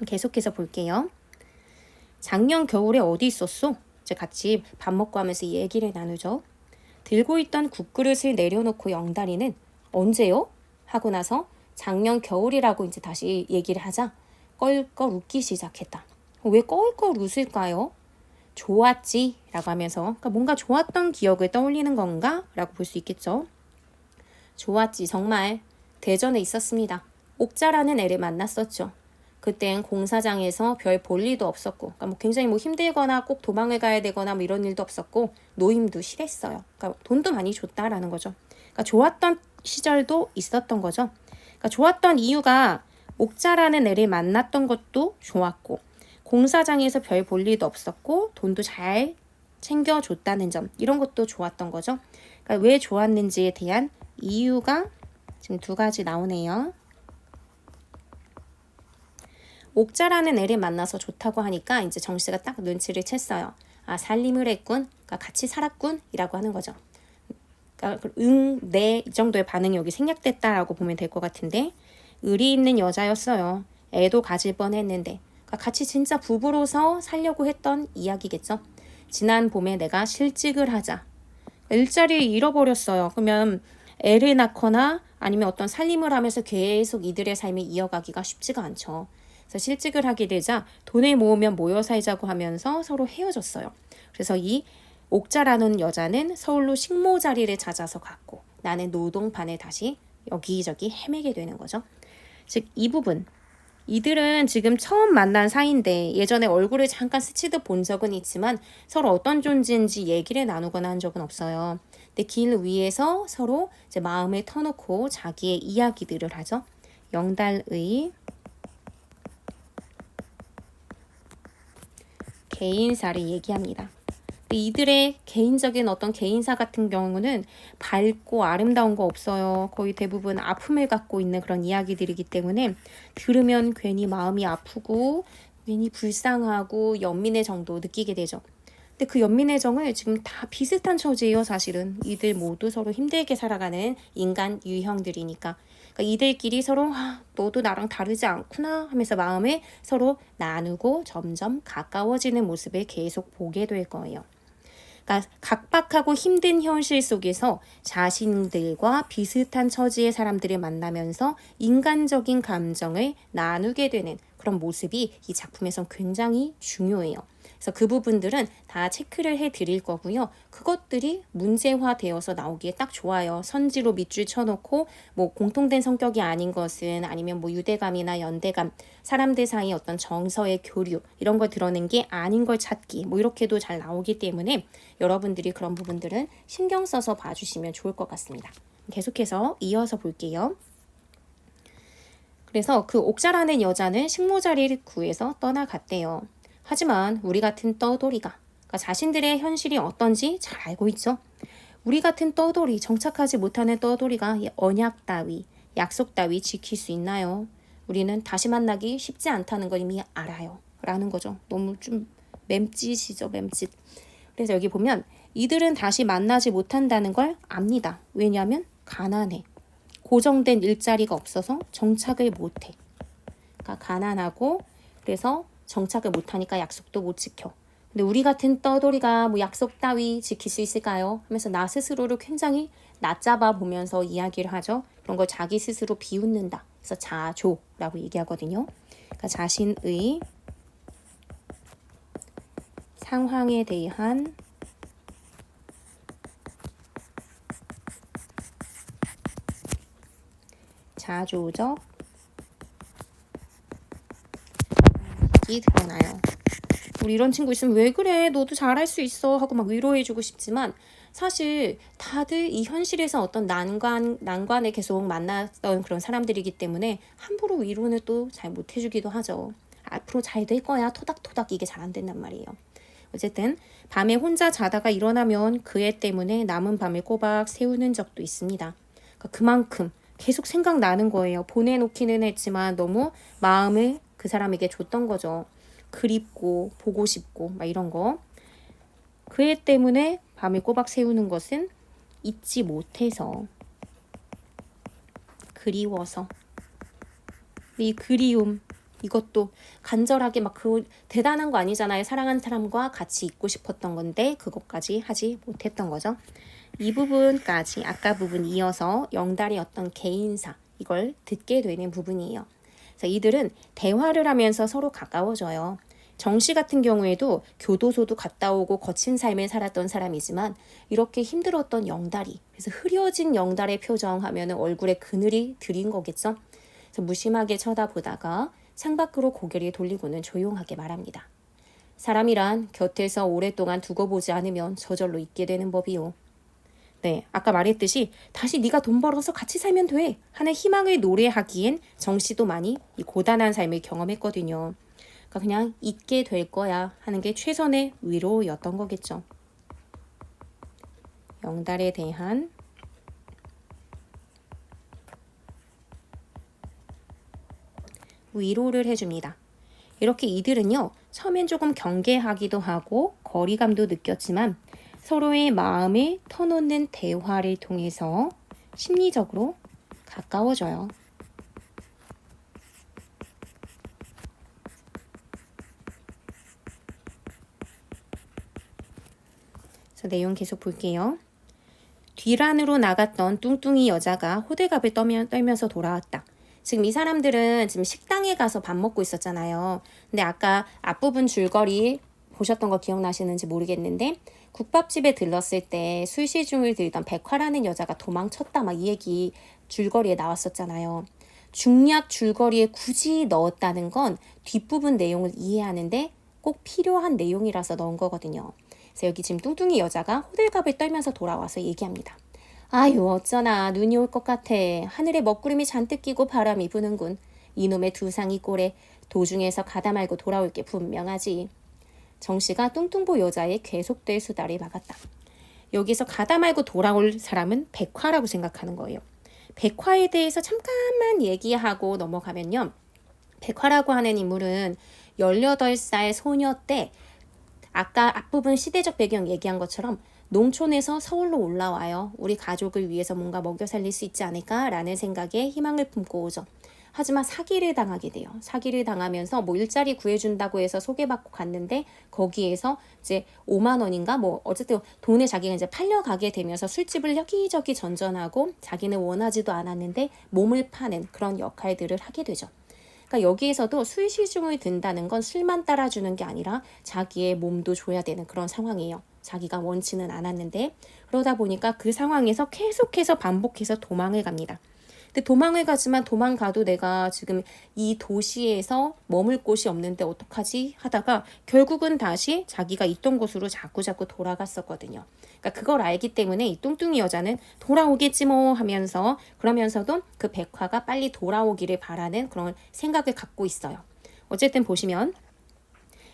계속해서 볼게요. 작년 겨울에 어디 있었어? 이제 같이 밥 먹고 하면서 얘기를 나누죠. 들고 있던 국그릇을 내려놓고 영다리는 언제요? 하고 나서 작년 겨울이라고 이제 다시 얘기를 하자 껄껄 웃기 시작했다. 왜 껄껄 웃을까요? 좋았지 라고 하면서 그러니까 뭔가 좋았던 기억을 떠올리는 건가? 라고 볼 수 있겠죠. 좋았지 정말 대전에 있었습니다. 옥자라는 애를 만났었죠. 그땐 공사장에서 별 볼 일도 없었고, 그러니까 뭐 굉장히 뭐 힘들거나 꼭 도망을 가야 되거나 뭐 이런 일도 없었고, 노임도 실했어요. 그러니까 돈도 많이 줬다라는 거죠. 그러니까 좋았던 시절도 있었던 거죠. 그러니까 좋았던 이유가 옥자라는 애를 만났던 것도 좋았고, 공사장에서 별 볼 일도 없었고, 돈도 잘 챙겨줬다는 점, 이런 것도 좋았던 거죠. 그러니까 왜 좋았는지에 대한 이유가 지금 두 가지 나오네요. 옥자라는 애를 만나서 좋다고 하니까 이제 정씨가 딱 눈치를 챘어요. 아, 살림을 했군. 그러니까 같이 살았군. 이라고 하는 거죠. 그러니까 네, 이 정도의 반응이 여기 생략됐다라고 보면 될 것 같은데, 의리 있는 여자였어요. 애도 가질 뻔했는데, 그러니까 같이 진짜 부부로서 살려고 했던 이야기겠죠. 지난 봄에 내가 실직을 하자. 일자리를 잃어버렸어요. 그러면 애를 낳거나 아니면 어떤 살림을 하면서 계속 이들의 삶을 이어가기가 쉽지가 않죠. 그래서 실직을 하게 되자 돈을 모으면 모여 살자고 하면서 서로 헤어졌어요. 그래서 이 옥자라는 여자는 서울로 식모 자리를 찾아서 갔고, 나는 노동판에 다시 여기저기 헤매게 되는 거죠. 즉 이 부분, 이들은 지금 처음 만난 사이인데 예전에 얼굴을 잠깐 스치듯 본 적은 있지만 서로 어떤 존재인지 얘기를 나누거나 한 적은 없어요. 근데 길 위에서 서로 이제 마음을 터놓고 자기의 이야기들을 하죠. 영달의 개인사를 얘기합니다. 이들의 개인적인 어떤 개인사 같은 경우는 밝고 아름다운 거 없어요. 거의 대부분 아픔을 갖고 있는 그런 이야기들이기 때문에 들으면 괜히 마음이 아프고 괜히 불쌍하고 연민의 정도 느끼게 되죠. 근데 그 연민의 정을 지금 다 비슷한 처지예요. 사실은 이들 모두 서로 힘들게 살아가는 인간 유형들이니까. 그러니까 이들끼리 서로 너도 나랑 다르지 않구나 하면서 마음을 서로 나누고 점점 가까워지는 모습을 계속 보게 될 거예요. 그러니까 각박하고 힘든 현실 속에서 자신들과 비슷한 처지의 사람들을 만나면서 인간적인 감정을 나누게 되는 그런 모습이 이 작품에선 굉장히 중요해요. 그래서 그 부분들은 다 체크를 해드릴 거고요. 그것들이 문제화되어서 나오기에 딱 좋아요. 선지로 밑줄 쳐놓고 뭐 공통된 성격이 아닌 것은 아니면 뭐 유대감이나 연대감, 사람들 사이 어떤 정서의 교류 이런 걸 드러낸 게 아닌 걸 찾기 뭐 이렇게도 잘 나오기 때문에 여러분들이 그런 부분들은 신경 써서 봐주시면 좋을 것 같습니다. 계속해서 이어서 볼게요. 그래서 그 옥자라는 여자는 식모자리를 구해서 떠나갔대요. 하지만 우리 같은 떠돌이가 그러니까 자신들의 현실이 어떤지 잘 알고 있죠. 우리 같은 떠돌이, 정착하지 못하는 떠돌이가 언약 따위, 약속 따위 지킬 수 있나요? 우리는 다시 만나기 쉽지 않다는 걸 이미 알아요. 라는 거죠. 너무 좀 맴짓이죠, 맴짓. 그래서 여기 보면 이들은 다시 만나지 못한다는 걸 압니다. 왜냐하면 가난해. 고정된 일자리가 없어서 정착을 못해. 그러니까 가난하고 그래서 정착을 못하니까 약속도 못 지켜. 근데 우리 같은 떠돌이가 뭐 약속 따위 지킬 수 있을까요? 하면서 나 스스로를 굉장히 낮잡아 보면서 이야기를 하죠. 그런 걸 자기 스스로 비웃는다. 그래서 자조라고 얘기하거든요. 그러니까 자신의 상황에 대한 자조적 이 드러나요. 우리 이런 친구 있으면 왜 그래? 너도 잘할 수 있어 하고 막 위로해주고 싶지만 사실 다들 이 현실에서 어떤 난관에 계속 만났던 그런 사람들이기 때문에 함부로 위로는 또 잘 못해주기도 하죠. 앞으로 잘 될 거야 토닥토닥 이게 잘 안 된단 말이에요. 어쨌든 밤에 혼자 자다가 일어나면 그 애 때문에 남은 밤을 꼬박 새우는 적도 있습니다. 그러니까 그만큼 계속 생각나는 거예요. 보내놓기는 했지만 너무 마음을 그 사람에게 줬던 거죠. 그립고 보고 싶고 막 이런 거. 그 애 때문에 밤을 꼬박 새우는 것은 잊지 못해서 그리워서 이 그리움 이것도 간절하게 막 그 대단한 거 아니잖아요. 사랑하는 사람과 같이 있고 싶었던 건데 그것까지 하지 못했던 거죠. 이 부분까지 아까 부분 이어서 영달의 어떤 개인사 이걸 듣게 되는 부분이에요. 그래서 이들은 대화를 하면서 서로 가까워져요. 정씨 같은 경우에도 교도소도 갔다 오고 거친 삶을 살았던 사람이지만 이렇게 힘들었던 영달이 그래서 흐려진 영달의 표정 하면은 얼굴에 그늘이 들인 거겠죠. 그래서 무심하게 쳐다보다가 창밖으로 고개를 돌리고는 조용하게 말합니다. 사람이란 곁에서 오랫동안 두고 보지 않으면 저절로 잊게 되는 법이요. 네, 아까 말했듯이 다시 네가 돈 벌어서 같이 살면 돼 하는 희망을 노래하기엔 정 씨도 많이 이 고단한 삶을 경험했거든요. 그러니까 그냥 잊게 될 거야 하는 게 최선의 위로였던 거겠죠. 영달에 대한 위로를 해줍니다. 이렇게 이들은요, 처음엔 조금 경계하기도 하고 거리감도 느꼈지만 서로의 마음을 터놓는 대화를 통해서 심리적으로 가까워져요. 그래서 내용 계속 볼게요. 뒤란으로 나갔던 뚱뚱이 여자가 호들갑을 떨면서 돌아왔다. 지금 이 사람들은 지금 식당에 가서 밥 먹고 있었잖아요. 근데 아까 앞부분 줄거리 보셨던 거 기억나시는지 모르겠는데 국밥집에 들렀을 때 술시중을 들던 백화라는 여자가 도망쳤다 막 이 얘기 줄거리에 나왔었잖아요. 중략 줄거리에 굳이 넣었다는 건 뒷부분 내용을 이해하는데 꼭 필요한 내용이라서 넣은 거거든요. 그래서 여기 지금 뚱뚱이 여자가 호들갑을 떨면서 돌아와서 얘기합니다. 아유 어쩌나 눈이 올 것 같아. 하늘에 먹구름이 잔뜩 끼고 바람이 부는군. 이놈의 두상이 꼴에 도중에서 가다 말고 돌아올 게 분명하지. 정씨가 뚱뚱보 여자의 계속될 수다를 막았다. 여기서 가다 말고 돌아올 사람은 백화라고 생각하는 거예요. 백화에 대해서 잠깐만 얘기하고 넘어가면요. 백화라고 하는 인물은 18살 소녀 때 아까 앞부분 시대적 배경 얘기한 것처럼 농촌에서 서울로 올라와요. 우리 가족을 위해서 뭔가 먹여 살릴 수 있지 않을까라는 생각에 희망을 품고 오죠. 하지만 사기를 당하게 돼요. 사기를 당하면서 뭐 일자리 구해준다고 해서 소개받고 갔는데 거기에서 이제 5만 원인가 뭐 어쨌든 돈에 자기가 이제 팔려가게 되면서 술집을 여기저기 전전하고 자기는 원하지도 않았는데 몸을 파는 그런 역할들을 하게 되죠. 그러니까 여기에서도 술시중을 든다는 건 술만 따라주는 게 아니라 자기의 몸도 줘야 되는 그런 상황이에요. 자기가 원치는 않았는데 그러다 보니까 그 상황에서 계속해서 반복해서 도망을 갑니다. 근데 도망을 가지만 도망가도 내가 지금 이 도시에서 머물 곳이 없는데 어떡하지 하다가 결국은 다시 자기가 있던 곳으로 자꾸자꾸 돌아갔었거든요. 그러니까 그걸 알기 때문에 이 뚱뚱이 여자는 돌아오겠지 뭐 하면서 그러면서도 그 백화가 빨리 돌아오기를 바라는 그런 생각을 갖고 있어요. 어쨌든 보시면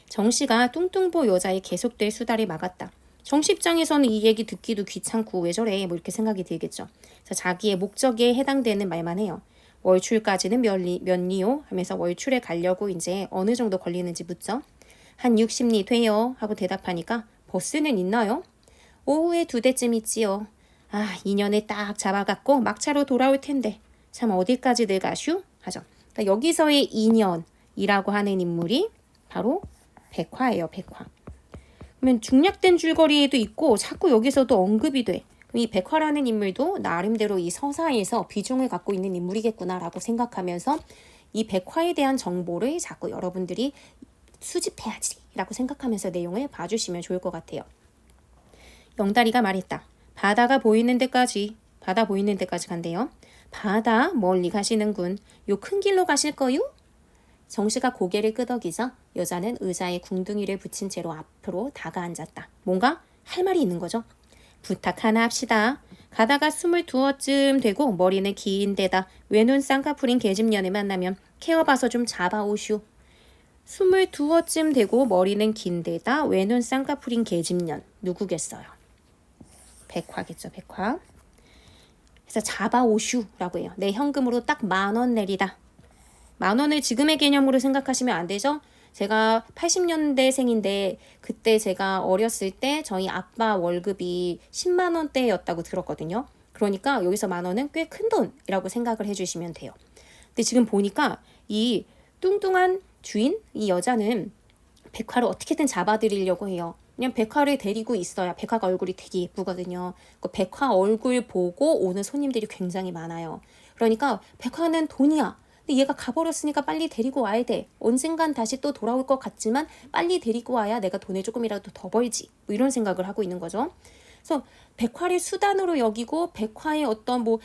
정씨가 뚱뚱보 여자의 계속될 수다를 막았다. 정씨 입장에서는 이 얘기 듣기도 귀찮고 왜 저래 뭐 이렇게 생각이 들겠죠. 그래서 자기의 목적에 해당되는 말만 해요. 월출까지는 몇 리요? 하면서 월출에 가려고 이제 어느 정도 걸리는지 묻죠. 한 60리 돼요 하고 대답하니까 버스는 있나요? 오후에 2대쯤 있지요. 아 2년에 딱 잡아갖고 막차로 돌아올 텐데 참 어디까지 늘 가슈? 하죠. 그러니까 여기서의 2년이라고 하는 인물이 바로 백화예요. 백화. 그러면 중략된 줄거리에도 있고 자꾸 여기서도 언급이 돼. 이 백화라는 인물도 나름대로 이 서사에서 비중을 갖고 있는 인물이겠구나라고 생각하면서 이 백화에 대한 정보를 자꾸 여러분들이 수집해야지라고 생각하면서 내용을 봐주시면 좋을 것 같아요. 영다리가 말했다. 바다 보이는 데까지 간대요. 바다 멀리 가시는군. 요 큰 길로 가실 거요? 정씨가 고개를 끄덕이자 여자는 의자에 궁둥이를 붙인 채로 앞으로 다가앉았다. 뭔가 할 말이 있는 거죠. 부탁 하나 합시다. 가다가 22쯤 되고 머리는 긴 데다 외눈 쌍꺼풀인 계집년을 만나면 케어봐서 좀 잡아오슈. 22쯤 되고 머리는 긴 데다 외눈 쌍꺼풀인 계집년. 누구겠어요? 백화겠죠. 백화. 그래서 잡아오슈라고 해요. 내 현금으로 딱 10,000원 내리다. 10,000원을 지금의 개념으로 생각하시면 안 되죠? 제가 80년대생인데 그때 제가 어렸을 때 저희 아빠 월급이 10만 원대였다고 들었거든요. 그러니까 여기서 10,000원은 꽤 큰 돈이라고 생각을 해주시면 돼요. 근데 지금 보니까 이 뚱뚱한 주인, 이 여자는 백화를 어떻게든 잡아드리려고 해요. 그냥 백화를 데리고 있어야 백화가 얼굴이 되게 예쁘거든요. 그 백화 얼굴 보고 오는 손님들이 굉장히 많아요. 그러니까 백화는 돈이야. 근데 얘가 가버렸으니까 빨리 데리고 와야 돼. 언젠간 다시 또 돌아올 것 같지만 빨리 데리고 와야 내가 돈을 조금이라도 더 벌지. 뭐 이런 생각을 하고 있는 거죠. 그래서 백화를 수단으로 여기고 백화의 어떤 뭐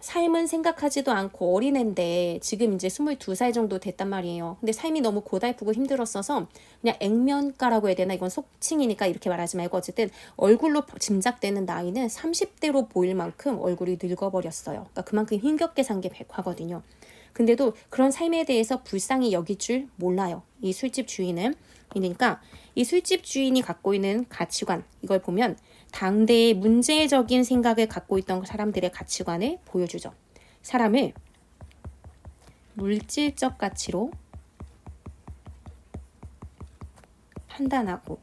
삶은 생각하지도 않고 어린애인데 지금 이제 22살 정도 됐단 말이에요. 근데 삶이 너무 고달프고 힘들었어서 그냥 액면가라고 해야 되나? 이건 속칭이니까 이렇게 말하지 말고 어쨌든 얼굴로 짐작되는 나이는 30대로 보일 만큼 얼굴이 늙어버렸어요. 그러니까 그만큼 힘겹게 산 게 백화거든요. 근데도 그런 삶에 대해서 불쌍히 여길 줄 몰라요. 이 술집 주인은. 그러니까 이 술집 주인이 갖고 있는 가치관, 이걸 보면 당대의 문제적인 생각을 갖고 있던 사람들의 가치관을 보여주죠. 사람을 물질적 가치로 판단하고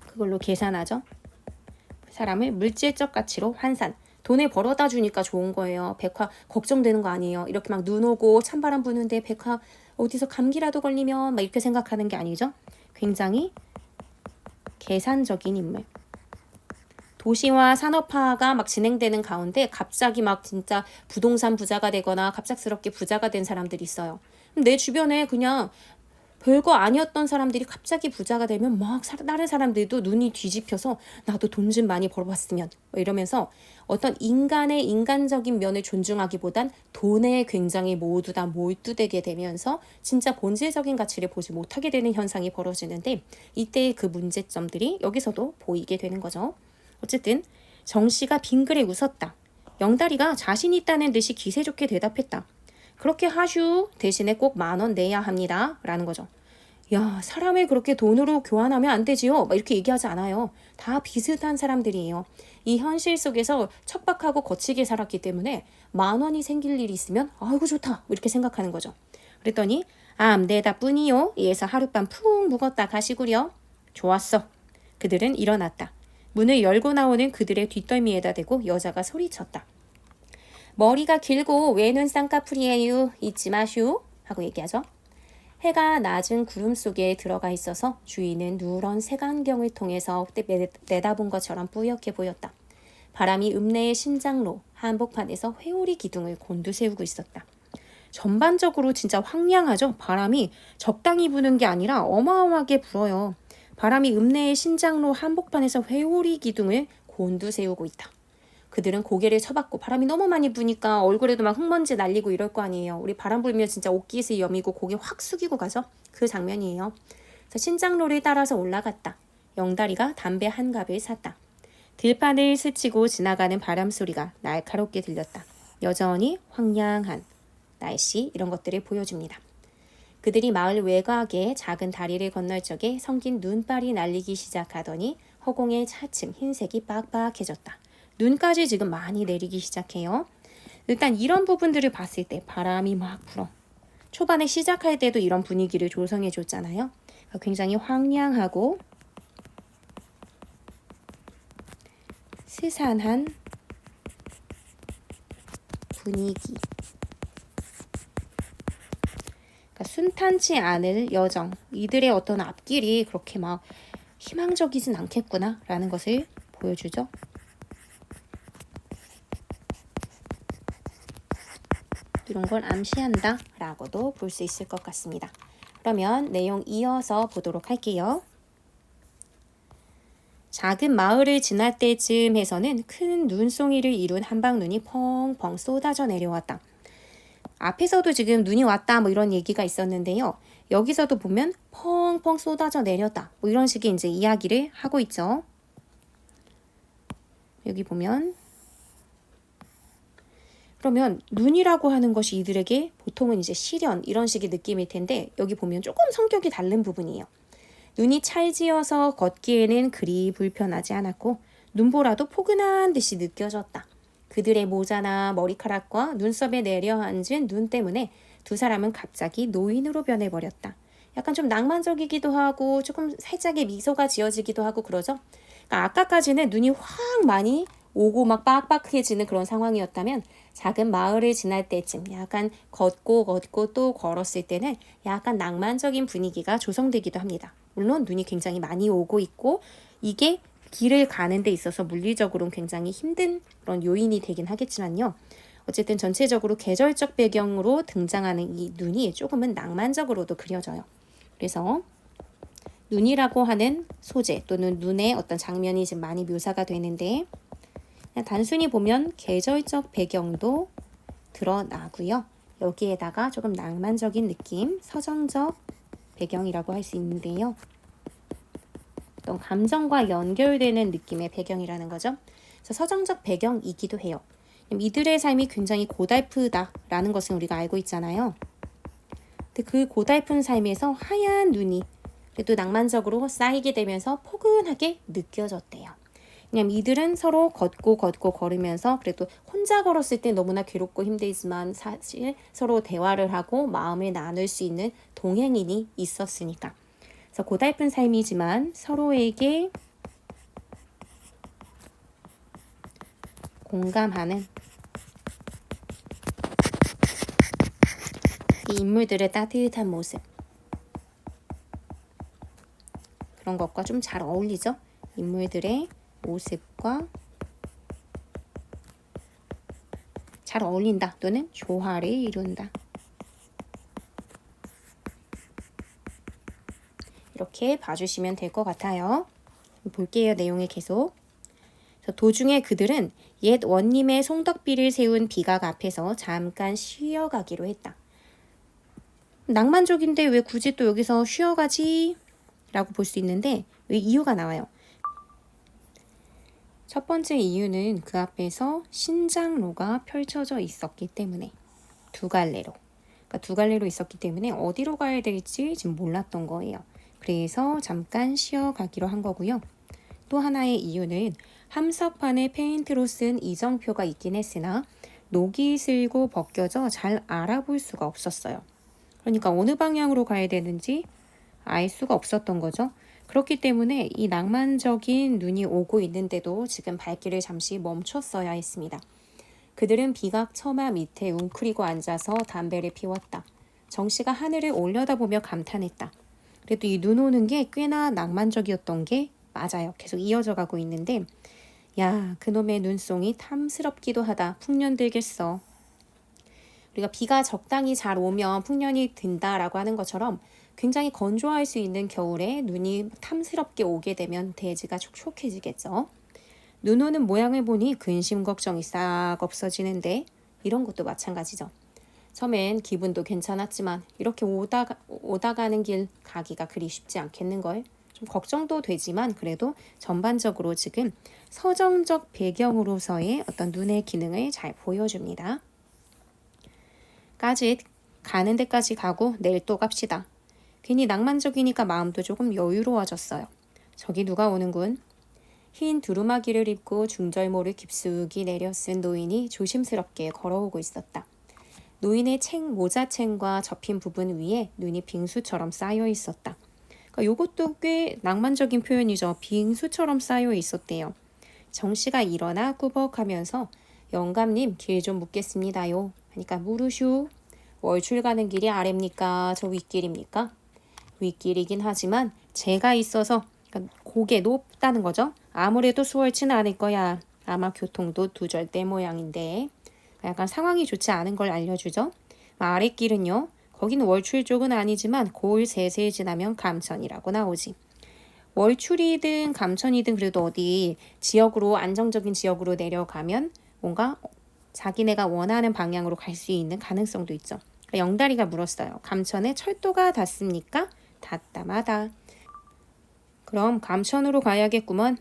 그걸로 계산하죠. 사람을 물질적 가치로 환산. 돈을 벌어다 주니까 좋은 거예요. 백화 걱정되는 거 아니에요. 이렇게 막 눈 오고 찬바람 부는데 백화 어디서 감기라도 걸리면 막 이렇게 생각하는 게 아니죠. 굉장히 계산적인 인물. 도시화 산업화가 막 진행되는 가운데 갑자기 막 진짜 부동산 부자가 되거나 갑작스럽게 부자가 된 사람들이 있어요. 내 주변에 그냥 별거 아니었던 사람들이 갑자기 부자가 되면 막 다른 사람들도 눈이 뒤집혀서 나도 돈 좀 많이 벌어봤으면 이러면서 어떤 인간의 인간적인 면을 존중하기보단 돈에 굉장히 모두 다 몰두되게 되면서 진짜 본질적인 가치를 보지 못하게 되는 현상이 벌어지는데 이때의 그 문제점들이 여기서도 보이게 되는 거죠. 어쨌든 정 씨가 빙그레 웃었다. 영다리가 자신 있다는 듯이 기세 좋게 대답했다. 그렇게 하슈. 대신에 꼭 10,000원 내야 합니다. 라는 거죠. 야, 사람을 그렇게 돈으로 교환하면 안 되지요. 막 이렇게 얘기하지 않아요. 다 비슷한 사람들이에요. 이 현실 속에서 척박하고 거치게 살았기 때문에 10,000원이 생길 일이 있으면 아이고 좋다. 이렇게 생각하는 거죠. 그랬더니 내다 뿐이요. 이에서 하룻밤 푹 묵었다 가시구려. 좋았어. 그들은 일어났다. 문을 열고 나오는 그들의 뒷덜미에다 대고 여자가 소리쳤다. 머리가 길고 외눈 쌍꺼풀이에요. 잊지 마슈. 하고 얘기하죠. 해가 낮은 구름 속에 들어가 있어서 주인은 누런 색안경을 통해서 내다본 것처럼 뿌옇게 보였다. 바람이 읍내의 심장로 한복판에서 회오리 기둥을 곤두세우고 있었다. 전반적으로 진짜 황량하죠. 바람이 적당히 부는 게 아니라 어마어마하게 불어요. 바람이 읍내의 신장로 한복판에서 회오리 기둥을 곤두세우고 있다. 그들은 고개를 쳐박고 바람이 너무 많이 부니까 얼굴에도 막 흙먼지 날리고 이럴 거 아니에요. 우리 바람 불면 진짜 옷깃을 여미고 고개 확 숙이고 가죠. 그 장면이에요. 그래서 신장로를 따라서 올라갔다. 영다리가 담배 한 갑을 샀다. 들판을 스치고 지나가는 바람 소리가 날카롭게 들렸다. 여전히 황량한 날씨 이런 것들을 보여줍니다. 그들이 마을 외곽에 작은 다리를 건널 적에 성긴 눈발이 날리기 시작하더니 허공의 차츰 흰색이 빡빡해졌다. 눈까지 지금 많이 내리기 시작해요. 일단 이런 부분들을 봤을 때 바람이 막 불어. 초반에 시작할 때도 이런 분위기를 조성해 줬잖아요. 굉장히 황량하고 스산한 분위기. 순탄치 않을 여정. 이들의 어떤 앞길이 그렇게 막 희망적이진 않겠구나 라는 것을 보여주죠. 이런 걸 암시한다 라고도 볼 수 있을 것 같습니다. 그러면 내용 이어서 보도록 할게요. 작은 마을을 지날 때쯤에서는 큰 눈송이를 이룬 한방눈이 펑펑 쏟아져 내려왔다. 앞에서도 지금 눈이 왔다 뭐 이런 얘기가 있었는데요. 여기서도 보면 펑펑 쏟아져 내렸다 뭐 이런 식의 이제 이야기를 하고 있죠. 여기 보면 그러면 눈이라고 하는 것이 이들에게 보통은 이제 시련 이런 식의 느낌일 텐데 여기 보면 조금 성격이 다른 부분이에요. 눈이 찰지어서 걷기에는 그리 불편하지 않았고 눈보라도 포근한 듯이 느껴졌다. 그들의 모자나 머리카락과 눈썹에 내려앉은 눈 때문에 두 사람은 갑자기 노인으로 변해버렸다. 약간 좀 낭만적이기도 하고 조금 살짝의 미소가 지어지기도 하고 그러죠. 그러니까 아까까지는 눈이 확 많이 오고 막 빡빡해지는 그런 상황이었다면 작은 마을을 지날 때쯤 약간 걷고 또 걸었을 때는 약간 낭만적인 분위기가 조성되기도 합니다. 물론 눈이 굉장히 많이 오고 있고 이게 길을 가는 데 있어서 물리적으로는 굉장히 힘든 그런 요인이 되긴 하겠지만요. 어쨌든 전체적으로 계절적 배경으로 등장하는 이 눈이 조금은 낭만적으로도 그려져요. 그래서 눈이라고 하는 소재 또는 눈의 어떤 장면이 지금 많이 묘사가 되는데 그냥 단순히 보면 계절적 배경도 드러나고요. 여기에다가 조금 낭만적인 느낌, 서정적 배경이라고 할 수 있는데요. 어떤 감정과 연결되는 느낌의 배경이라는 거죠. 그래서 서정적 배경이기도 해요. 이들의 삶이 굉장히 고달프다라는 것은 우리가 알고 있잖아요. 근데 그 고달픈 삶에서 하얀 눈이 그래도 낭만적으로 쌓이게 되면서 포근하게 느껴졌대요. 왜냐면 이들은 서로 걷고 걸으면서 그래도 혼자 걸었을 때 너무나 괴롭고 힘들지만 사실 서로 대화를 하고 마음을 나눌 수 있는 동행인이 있었으니까. 그래서 고달픈 삶이지만 서로에게 공감하는 이 인물들의 따뜻한 모습, 그런 것과 좀 잘 어울리죠? 인물들의 모습과 잘 어울린다 또는 조화를 이룬다. 이렇게 봐주시면 될 것 같아요. 볼게요. 내용을 계속. 도중에 그들은 옛 원님의 송덕비를 세운 비각 앞에서 잠깐 쉬어가기로 했다. 낭만적인데 왜 굳이 또 여기서 쉬어가지? 라고 볼 수 있는데 왜 이유가 나와요. 첫 번째 이유는 그 앞에서 신장로가 펼쳐져 있었기 때문에 두 갈래로. 그러니까 두 갈래로 있었기 때문에 어디로 가야 될지 지금 몰랐던 거예요. 그래서 잠깐 쉬어가기로 한 거고요. 또 하나의 이유는 함석판에 페인트로 쓴 이정표가 있긴 했으나 녹이 슬고 벗겨져 잘 알아볼 수가 없었어요. 그러니까 어느 방향으로 가야 되는지 알 수가 없었던 거죠. 그렇기 때문에 이 낭만적인 눈이 오고 있는데도 지금 발길을 잠시 멈췄어야 했습니다. 그들은 비각 처마 밑에 웅크리고 앉아서 담배를 피웠다. 정씨가 하늘을 올려다보며 감탄했다. 그래도 이 눈 오는 게 꽤나 낭만적이었던 게 맞아요. 계속 이어져 가고 있는데 야, 그놈의 눈송이 탐스럽기도 하다. 풍년 들겠어. 우리가 비가 적당히 잘 오면 풍년이 든다라고 하는 것처럼 굉장히 건조할 수 있는 겨울에 눈이 탐스럽게 오게 되면 대지가 촉촉해지겠죠. 눈 오는 모양을 보니 근심 걱정이 싹 없어지는데 이런 것도 마찬가지죠. 처음엔 기분도 괜찮았지만 이렇게 오다 가는 길 가기가 그리 쉽지 않겠는걸. 좀 걱정도 되지만 그래도 전반적으로 지금 서정적 배경으로서의 어떤 눈의 기능을 잘 보여줍니다. 까짓 가는 데까지 가고 내일 또 갑시다. 괜히 낭만적이니까 마음도 조금 여유로워졌어요. 저기 누가 오는군. 흰 두루마기를 입고 중절모를 깊숙이 내려 쓴 노인이 조심스럽게 걸어오고 있었다. 노인의 모자챙과 접힌 부분 위에 눈이 빙수처럼 쌓여 있었다. 그러니까 이것도 꽤 낭만적인 표현이죠. 빙수처럼 쌓여 있었대요. 정씨가 일어나 꾸벅하면서 영감님 길 좀 묻겠습니다요. 하니까 물으슈. 월출 가는 길이 아래입니까? 저 윗길입니까? 윗길이긴 하지만 제가 있어서 그러니까 고개 높다는 거죠. 아무래도 수월치는 않을 거야. 아마 교통도 두절대 모양인데 약간 상황이 좋지 않은 걸 알려주죠. 아랫길은요. 거기는 월출 쪽은 아니지만 고을 세세 지나면 감천이라고 나오지. 월출이든 감천이든 그래도 어디 지역으로 안정적인 지역으로 내려가면 뭔가 자기네가 원하는 방향으로 갈 수 있는 가능성도 있죠. 영다리가 물었어요. 감천에 철도가 닿습니까? 닿다마다. 그럼 감천으로 가야겠구먼.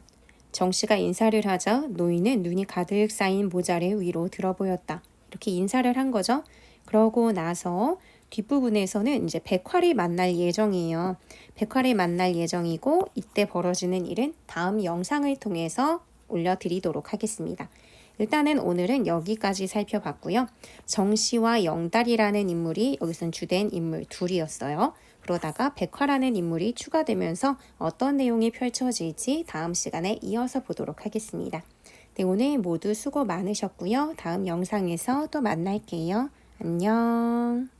정씨가 인사를 하자 노인은 눈이 가득 쌓인 모자를 위로 들어 보였다. 이렇게 인사를 한 거죠. 그러고 나서 뒷부분에서는 이제 백화를 만날 예정이에요. 백화를 만날 예정이고 이때 벌어지는 일은 다음 영상을 통해서 올려드리도록 하겠습니다. 일단은 오늘은 여기까지 살펴봤고요. 정씨와 영달이라는 인물이 여기선 주된 인물 둘이었어요. 그러다가 백화라는 인물이 추가되면서 어떤 내용이 펼쳐질지 다음 시간에 이어서 보도록 하겠습니다. 네, 오늘 모두 수고 많으셨고요. 다음 영상에서 또 만날게요. 안녕.